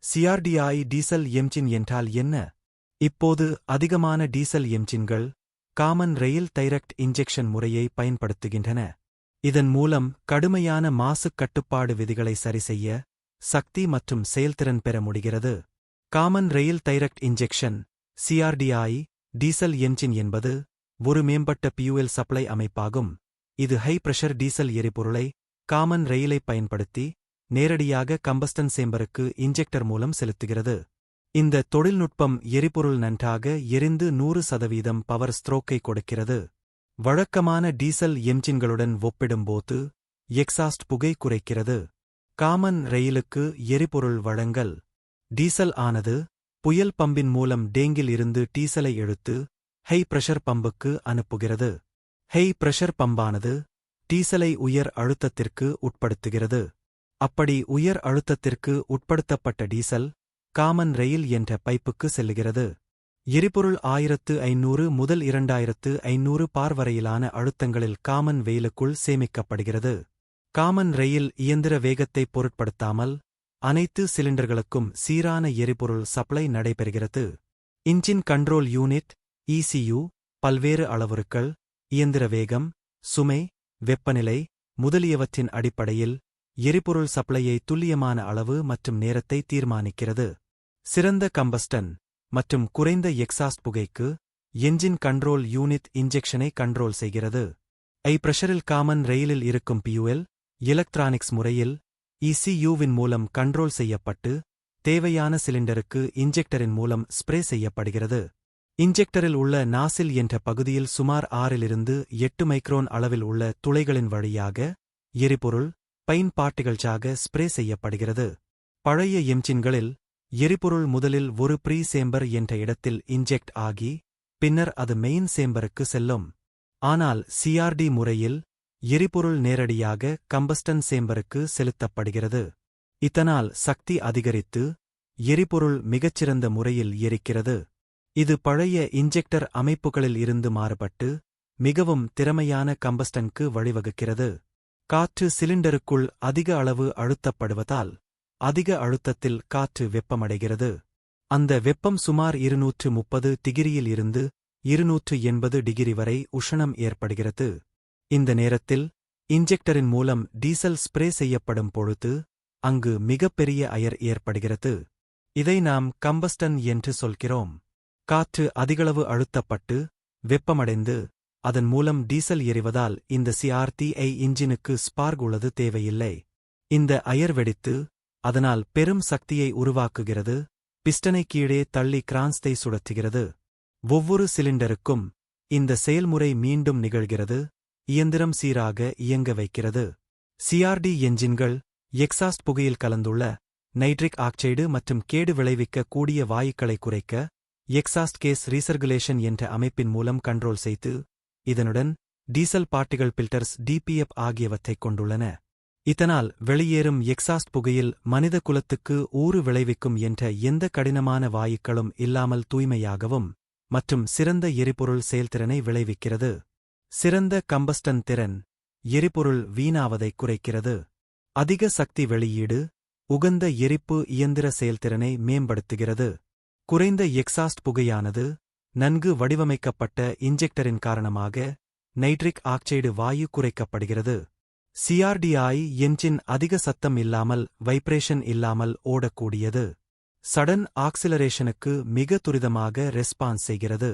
CRDI diesel engine என்றால் என்ன? இப்போது அதிகமான டீசல் என்ஜின்கள் காமன் ரெயில் டைரக்ட் இன்ஜெக்ஷன் முறையை பயன்படுத்துகின்றன. இதன் மூலம் கடுமையான மாசுக் கட்டுப்பாடு விதிகளை சரிசெய்ய சக்தி மற்றும் செயல்திறன் பெற முடிகிறது. Common rail direct injection CRDI diesel engine என்பது ஒரு மேம்பட்ட பியூயல் சப்ளை அமைப்பாகும். இது ஹை பிரஷர் டீசல் எரிபொருளை காமன் ரெயிலை பயன்படுத்தி நேரடியாக கம்பஸ்டன் சேம்பருக்கு இன்ஜெக்டர் மூலம் செலுத்துகிறது. இந்த தொழில்நுட்பம் எரிபொருள் நன்றாக எரிந்து 100% பவர் ஸ்ட்ரோக்கை கொடுக்கிறது. வழக்கமான டீசல் என்ஜின்களுடன் ஒப்பிடும்போது எக்ஸாஸ்ட் புகை குறைக்கிறது. காமன் ரெயிலுக்கு எரிபொருள் வழங்கல். டீசல் ஆனது புயல் பம்பின் மூலம் டேங்கில் இருந்து டீசலை இழுத்து ஹை பிரஷர் பம்புக்கு அனுப்புகிறது. ஹை பிரஷர் பம்பானது டீசலை உயர் அழுத்தத்திற்கு உட்படுத்துகிறது. அப்படி உயர் அழுத்தத்திற்கு உட்படுத்தப்பட்ட டீசல் காமன் ரெயில் என்ற பைப்புக்கு செல்லுகிறது. எரிபொருள் 1500 முதல் 2500 பார் வரையிலான அழுத்தங்களில் காமன் ரெயிலுக்குள் சேமிக்கப்படுகிறது. காமன் ரெயில் இயந்திர வேகத்தை பொருட்படுத்தாமல் அனைத்து சிலிண்டர்களுக்கும் சீரான எரிபொருள் சப்ளை நடைபெறுகிறது. இன்ஜின் கண்ட்ரோல் யூனிட் இசியு பல்வேறு அளவுருக்கள், இயந்திர வேகம், சுமை, வெப்பநிலை முதலியவற்றின் அடிப்படையில் எரிபொருள் சப்ளையை துல்லியமான அளவு மற்றும் நேரத்தை தீர்மானிக்கிறது. சிறந்த கம்பஸ்டன் மற்றும் குறைந்த எக்ஸாஸ்ட் புகைக்கு என்ஜின் கண்ட்ரோல் யூனிட் இன்ஜெக்ஷனை கண்ட்ரோல் செய்கிறது. ஐ பிரஷரில் காமன் ரெயிலில் இருக்கும் பியூயல் எலக்ட்ரானிக்ஸ் முறையில் இசியூவின் மூலம் கண்ட்ரோல் செய்யப்பட்டு தேவையான சிலிண்டருக்கு இன்ஜெக்டரின் மூலம் ஸ்ப்ரே செய்யப்படுகிறது. இன்ஜெக்டரில் உள்ள நாசில் என்ற பகுதியில் சுமார் 6 - 8 மைக்ரோன் அளவில் உள்ள துளைகளின் வழியாக எரிபொருள் பைன் பார்ட்டிகல்ஸாக ஸ்ப்ரே செய்யப்படுகிறது. பழைய என்ஜின்களில் எரிபொருள் முதலில் ஒரு ப்ரீ சேம்பர் என்ற இடத்தில் இன்ஜெக்ட் ஆகி பின்னர் அது மெயின் சேம்பருக்கு செல்லும். ஆனால் சிஆர்டி முறையில் எரிபொருள் நேரடியாக கம்பஸ்டன் சேம்பருக்கு செலுத்தப்படுகிறது. இதனால் சக்தி அதிகரித்து எரிபொருள் மிகச்சிறந்த முறையில் எரிக்கிறது. இது பழைய இன்ஜெக்டர் அமைப்புகளில் இருந்து மாறுபட்டு மிகவும் திறமையான கம்பஸ்டனுக்கு வழிவகுக்கிறது. காற்று சிலிண்டருக்குள் அதிக அளவு அழுத்தப்படுவதால் அதிக அழுத்தத்தில் காற்று வெப்பமடைகிறது. அந்த வெப்பம் சுமார் 230 டிகிரியில் இருந்து 280 டிகிரி வரை உஷ்ணம் ஏற்படுகிறது. இந்த நேரத்தில் இன்ஜெக்டரின் மூலம் டீசல் ஸ்ப்ரே செய்யப்படும் பொழுது அங்கு மிகப்பெரிய அயர் ஏற்படுகிறது. இதை நாம் கம்பஸ்டன் என்று சொல்கிறோம். காற்று அதிகளவு அழுத்தப்பட்டு வெப்பமடைந்து அதன் மூலம் டீசல் எரிவதால் இந்த சிஆர்டிஐ இன்ஜினுக்கு ஸ்பார்க் உள்ளது தேவையில்லை. இந்த அயர் வெடித்து அதனால் பெரும் சக்தியை உருவாக்குகிறது. பிஸ்டனை கீழே தள்ளி கிரான்ஸ்தை சுழற்றுகிறது. ஒவ்வொரு சிலிண்டருக்கும் இந்த செயல்முறை மீண்டும் நிகழ்கிறது. இயந்திரம் சீராக இயங்க வைக்கிறது. சிஆர்டி என்ஜின்கள் எக்ஸாஸ்ட் புகையில் கலந்துள்ள நைட்ரிக் ஆக்சைடு மற்றும் கேடு விளைவிக்க கூடிய வாயுக்களை குறைக்க எக்ஸாஸ்ட் கேஸ் ரீசர்குலேஷன் என்ற அமைப்பின் மூலம் கண்ட்ரோல் செய்து இதனுடன் டீசல் பார்ட்டிகள் பில்டர்ஸ் டிபிஎஃப் ஆகியவற்றைக் கொண்டுள்ளன. இதனால் வெளியேறும் எக்ஸாஸ்ட் புகையில் மனித குலத்துக்கு ஊறு விளைவிக்கும் என்ற எந்த கடினமான வாயுக்களும் இல்லாமல் தூய்மையாகவும் மற்றும் சிறந்த எரிபொருள் செயல்திறனை விளைவிக்கிறது. சிறந்த கம்பஸ்டன் திறன் எரிபொருள் வீணாவதை குறைக்கிறது. அதிக சக்தி வெளியீடு உகந்த எரிப்பு இயந்திர செயல்திறனை மேம்படுத்துகிறது. குறைந்த எக்ஸாஸ்ட் புகையானது நன்கு வடிவமைக்கப்பட்ட இன்ஜெக்டரின் காரணமாக நைட்ரிக் ஆக்சைடு வாயு குறைக்கப்படுகிறது. சிஆர்டிஐ என்ஜின் அதிக சத்தம் இல்லாமல் வைப்ரேஷன் இல்லாமல் ஓடக்கூடியது. சடன் ஆக்சிலரேஷனுக்கு மிக துரிதமாக ரெஸ்பான்ஸ் செய்கிறது.